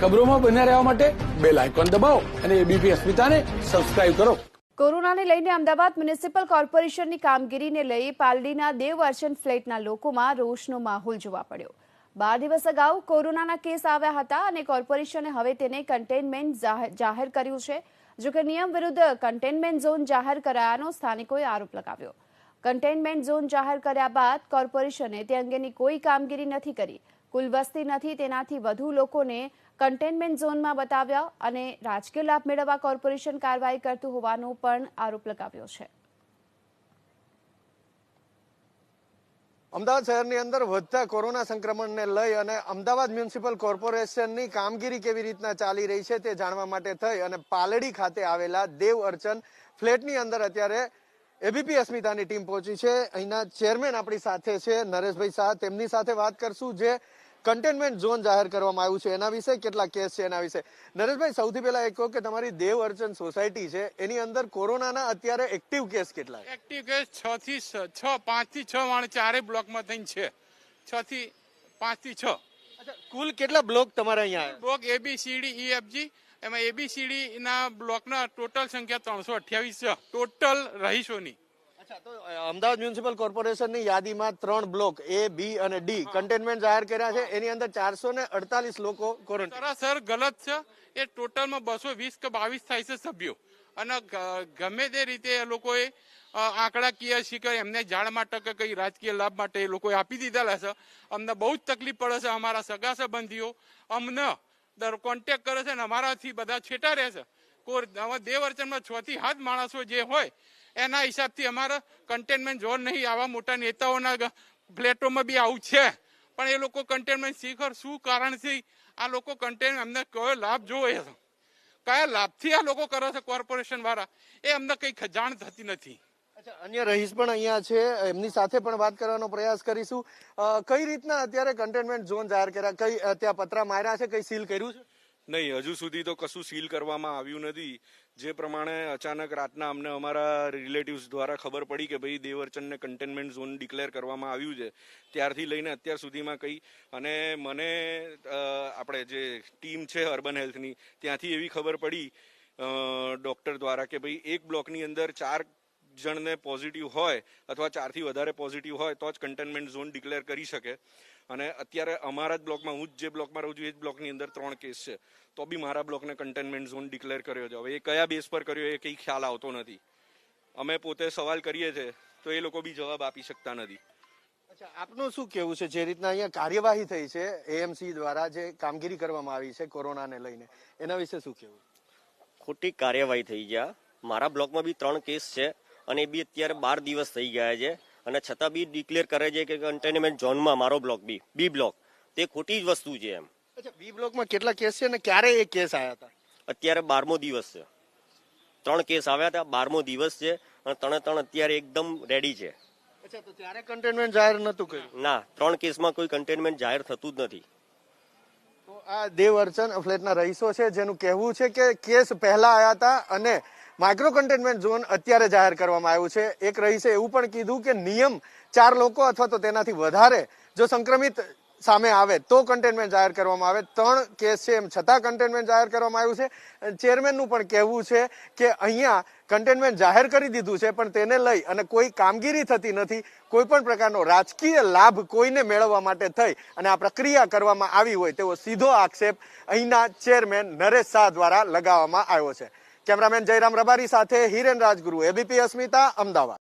ખબરોમાં બન્યા રહેવા માટે બેલ આઇકોન દબાવો અને એબીપી અસ્મિતાને સબસ્ક્રાઇબ કરો. કોરોનાને લઈને અમદાવાદ મ્યુનિસિપલ કોર્પોરેશનની કામગીરીને લઈ પાલડીના દેવઅર્ચન ફ્લેટના લોકોમાં રોષનો માહોલ જોવા પડ્યો. 12 દિવસ અગાઉ કોરોનાના કેસ આવ્યા હતા અને કોર્પોરેશને હવે તેને કન્ટેનમેન્ટ જાહેર કર્યું છે. જોકે નિયમ વિરુદ્ધ કન્ટેનમેન્ટ ઝોન જાહેર કરાયાનો સ્થાનિકોએ આરોપ લગાવ્યો. કન્ટેનમેન્ટ ઝોન જાહેર કર્યા બાદ કોર્પોરેશને તે અંગેની કોઈ કામગીરી નથી કરી. કુલ વસ્તી નથી તેનાથી વધુ લોકોને કન્ટેનમેન્ટ ઝોનમાં બતાવ્યા અને રાજકીય લાભ મેળવવા કોર્પોરેશન કાર્યવાહી કરતું હોવાનો પણ આરોપ લગાવ્યો છે. અમદાવાદ શહેરની અંદર વધતા કોરોના સંક્રમણને લઈ અને અમદાવાદ મ્યુનિસિપલ કોર્પોરેશનની કામગીરી કેવી રીતના ચાલી રહી છે તે જાણવા માટે થઈ અને પાલડી ખાતે આવેલા દેવઅર્ચન ફ્લેટની અંદર અત્યારે એબીપી અસ્મિતાની ટીમ પહોંચી છે. અહીંના ચેરમેન આપણી સાથે છે નરેશભાઈ શાહ. તેમની સાથે વાત કરશું જે કન્ટેનમેન્ટ ઝોન જાહેર કરવામાં આવ્યું છે એના વિશે, કેટલા કેસ છે એના વિશે. નરેશભાઈ, સૌથી પહેલા એ કહો કે તમારી દેવઅર્ચન સોસાયટી છે એની અંદર કોરોનાના અત્યારે એક્ટિવ કેસ કેટલા છે? એક્ટિવ કેસ 5 થી 6 વાળા ચારે બ્લોકમાં થઈને છે. 6 થી 5 થી 6. અચ્છા, કુલ કેટલા બ્લોક તમારે અહીંયા? બ્લોક ABCD EFG, એમાં ABCD ના બ્લોકના ટોટલ સંખ્યા 328 છે ટોટલ રહીશોની. તો અમદાવાદ મ્યુનિસિપલ કોર્પોરેશનની યાદીમાં 3 બ્લોક A, B અને D કન્ટેનમેન્ટ જાહેર કર્યા છે. એની અંદર 448 લોકો ક્વોરન્ટાઇન. સરાસર ગલત છે. એ ટોટલમાં 220 કે 22 થાય છે સભ્યો અને ગમે તે રીતે એ લોકોએ આંકડાકીય શિખર એમને જાણ માટે કે કઈ રાજકીય લાભ માટે એ લોકોએ આપી દીધેલા છે. અમને બહુ જ તકલીફ પડે છે. અમારા સગા સંબંધીઓ અમને કોન્ટેક્ટ કરે છે અને અમારાથી બધા છેટા રહે છે. દેવઅર્ચનમાં 6 થી 7 માણસો જે હોય એના હિસાબથી અમારા કન્ટેનમેન્ટ ઝોન નહીં. આવા મોટા નેતાઓના ફ્લેટોમાં બી આવું છે પણ એ લોકો કન્ટેનમેન્ટ શિખર શું કારણથી આ લોકો કન્ટેનમેન્ટ અમને કયો લાભ જોવે છે, કયા લાભથી આ લોકો કરે છે કોર્પોરેશન વાળા, એ અમને કઈ જાણ થતી નથી. અચ્છા, અન્ય રહીશ પણ અહીંયા છે, એમની સાથે પણ વાત કરવાનો પ્રયાસ કરીશું. કઈ રીતના અત્યારે કન્ટેનમેન્ટ ઝોન જાહેર કર્યા? કઈ ત્યાં પતરા માર્યા છે? કઈ સીલ કર્યું છે? નહીં, હજુ સુધી તો કશું સીલ કરવામાં આવ્યું નથી. જે પ્રમાણે અચાનક રાતના અમને અમારા રિલેટિવ્સ દ્વારા ખબર પડી કે ભાઈ દેવઅર્ચનને કન્ટેનમેન્ટ ઝોન ડિક્લેર કરવામાં આવ્યું છે, ત્યારથી લઈને અત્યાર સુધીમાં કંઈ, અને મને આપણે જે ટીમ છે અર્બન હેલ્થની ત્યાંથી એવી ખબર પડી ડોક્ટર દ્વારા કે ભાઈ એક બ્લોકની અંદર 4 જણને પોઝિટિવ હોય અથવા 4 થી વધારે પોઝિટિવ હોય તો જ કન્ટેનમેન્ટ ઝોન ડિક્લેર કરી શકે. અને અત્યારે અમારા જ બ્લોકમાં, હું જે બ્લોકમાં રહું છું એ જ બ્લોકની અંદર 3 કેસ છે, તો બી મારા બ્લોકને કન્ટેનમેન્ટ ઝોન ડિક્લેર કર્યો છે. હવે એ કયા બેઝ પર કર્યો એ કંઈ ખ્યાલ આવતો નથી. અમે પોતે સવાલ કરીએ છીએ તો એ લોકો બી જવાબ આપી શકતા નથી. અચ્છા, આપનું શું કેવું છે જે રીતના અહીંયા કાર્યવાહી થઈ છે AMC દ્વારા જે કામગીરી કરવામાં આવી છે કોરોનાને લઈને, એના વિશે શું કેવું? ખોટી કાર્યવાહી થઈ ગયા. મારા બ્લોકમાં બી 3 કેસ છે અને એ બી અત્યારે 12 દિવસ થઈ ગયા છે અને છતાં બી ડિક્લેર કરે છે કે કન્ટેનમેન્ટ ઝોનમાં મારો બ્લોક બી બ્લોક, તે ખોટી જ વસ્તુ છે એમ. અચ્છા, B બ્લોકમાં કેટલા કેસ છે અને ક્યારે એ કેસ આવ્યા હતા? અત્યારે 12મો દિવસ છે. 3 કેસ આવ્યા હતા, 12મો દિવસ છે અને 3 અત્યારે એકદમ રેડી છે. અચ્છા, તો ત્યારે કન્ટેનમેન્ટ જાહેર નતું કર્યું? ના, 3 કેસમાં કોઈ કન્ટેનમેન્ટ જાહેર થતું જ નથી. તો આ દેવઅર્ચન ફ્લેટના રહીશો છે જેનું કહેવું છે કે કેસ પહેલા આવ્યા હતા અને માઇક્રો કન્ટેનમેન્ટ ઝોન અત્યારે જાહેર કરવામાં આવ્યું છે. એક રહીશે એવું પણ કીધું કે નિયમ 4 લોકો અથવા તો તેનાથી વધારે જો સંક્રમિત સામે આવે તો કન્ટેનમેન્ટ જાહેર કરવામાં આવે. 3 કેસ છે એમ છતાં કન્ટેનમેન્ટ જાહેર કરવામાં આવ્યું છે. ચેરમેનનું પણ કહેવું છે કે અહીંયા કન્ટેનમેન્ટ જાહેર કરી દીધું છે પણ તેને લઈ અને કોઈ કામગીરી થતી નથી. કોઈ પણ પ્રકારનો રાજકીય લાભ કોઈને મેળવવા માટે થઈ અને આ પ્રક્રિયા કરવામાં આવી હોય તેવો સીધો આક્ષેપ અહીંના ચેરમેન નરેશ શાહ દ્વારા લગાવવામાં આવ્યો છે. કેમેરામેન જયરામ રબારી સાથે હિરેન રાજગુરુ, એબીપી અસ્મિતા, અમદાવાદ.